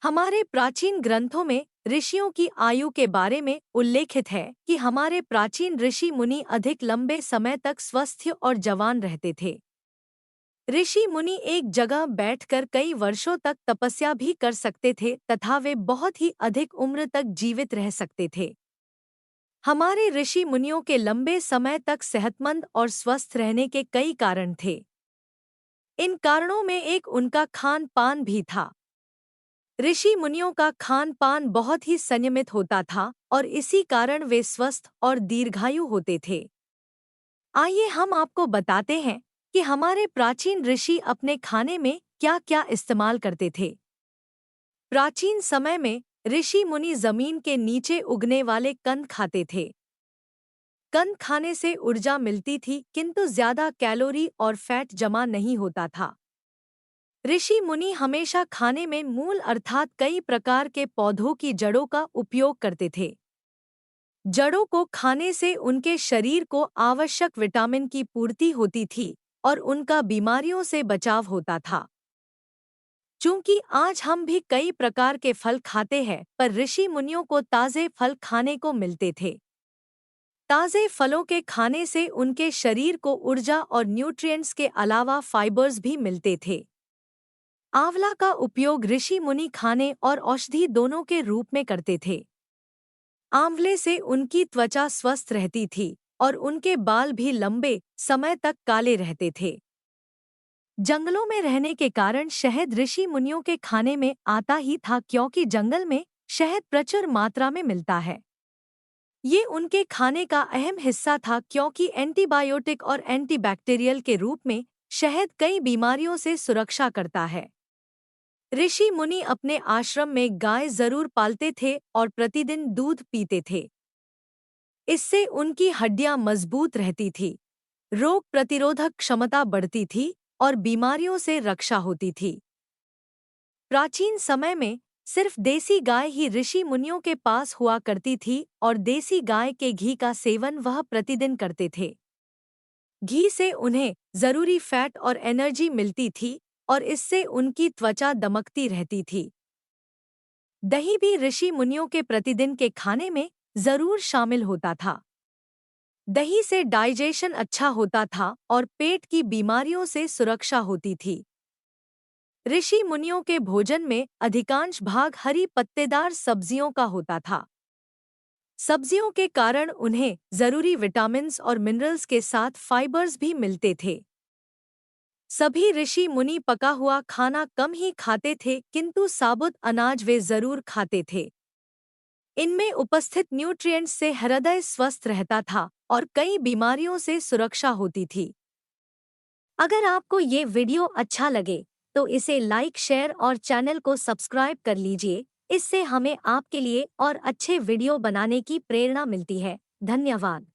हमारे प्राचीन ग्रंथों में ऋषियों की आयु के बारे में उल्लेखित है कि हमारे प्राचीन ऋषि मुनि अधिक लंबे समय तक स्वस्थ और जवान रहते थे। ऋषि मुनि एक जगह बैठकर कई वर्षों तक तपस्या भी कर सकते थे तथा वे बहुत ही अधिक उम्र तक जीवित रह सकते थे। हमारे ऋषि मुनियों के लंबे समय तक सेहतमंद और स्वस्थ रहने के कई कारण थे। इन कारणों में एक उनका खान पान भी था। ऋषि मुनियों का खान पान बहुत ही संयमित होता था और इसी कारण वे स्वस्थ और दीर्घायु होते थे। आइए हम आपको बताते हैं कि हमारे प्राचीन ऋषि अपने खाने में क्या-क्या इस्तेमाल करते थे। प्राचीन समय में ऋषि मुनि जमीन के नीचे उगने वाले कंद खाते थे। कंद खाने से ऊर्जा मिलती थी किंतु ज्यादा कैलोरी और फैट जमा नहीं होता था। ऋषि मुनि हमेशा खाने में मूल अर्थात कई प्रकार के पौधों की जड़ों का उपयोग करते थे। जड़ों को खाने से उनके शरीर को आवश्यक विटामिन की पूर्ति होती थी और उनका बीमारियों से बचाव होता था। चूंकि आज हम भी कई प्रकार के फल खाते हैं, पर ऋषि मुनियों को ताजे फल खाने को मिलते थे। ताजे फलों के खाने से उनके शरीर को ऊर्जा और न्यूट्रिएंट्स के अलावा फाइबर्स भी मिलते थे। आंवला का उपयोग ऋषि मुनि खाने और औषधि दोनों के रूप में करते थे। आंवले से उनकी त्वचा स्वस्थ रहती थी और उनके बाल भी लंबे समय तक काले रहते थे। जंगलों में रहने के कारण शहद ऋषि मुनियों के खाने में आता ही था, क्योंकि जंगल में शहद प्रचुर मात्रा में मिलता है। ये उनके खाने का अहम हिस्सा था, क्योंकि एंटीबायोटिक और एंटीबैक्टीरियल के रूप में शहद कई बीमारियों से सुरक्षा करता है। ऋषि मुनि अपने आश्रम में गाय जरूर पालते थे और प्रतिदिन दूध पीते थे। इससे उनकी हड्डियां मजबूत रहती थी, रोग प्रतिरोधक क्षमता बढ़ती थी और बीमारियों से रक्षा होती थी। प्राचीन समय में सिर्फ देसी गाय ही ऋषि मुनियों के पास हुआ करती थी और देसी गाय के घी का सेवन वह प्रतिदिन करते थे। घी से उन्हें जरूरी फैट और एनर्जी मिलती थी और इससे उनकी त्वचा दमकती रहती थी। दही भी ऋषि मुनियों के प्रतिदिन के खाने में जरूर शामिल होता था। दही से डाइजेशन अच्छा होता था और पेट की बीमारियों से सुरक्षा होती थी। ऋषि मुनियों के भोजन में अधिकांश भाग हरी पत्तेदार सब्जियों का होता था। सब्जियों के कारण उन्हें जरूरी विटामिन्स और मिनरल्स के साथ फाइबर्स भी मिलते थे। सभी ऋषि मुनि पका हुआ खाना कम ही खाते थे, किंतु साबुत अनाज वे जरूर खाते थे। इनमें उपस्थित न्यूट्रिएंट्स से हृदय स्वस्थ रहता था और कई बीमारियों से सुरक्षा होती थी। अगर आपको ये वीडियो अच्छा लगे तो इसे लाइक, शेयर और चैनल को सब्सक्राइब कर लीजिए। इससे हमें आपके लिए और अच्छे वीडियो बनाने की प्रेरणा मिलती है। धन्यवाद।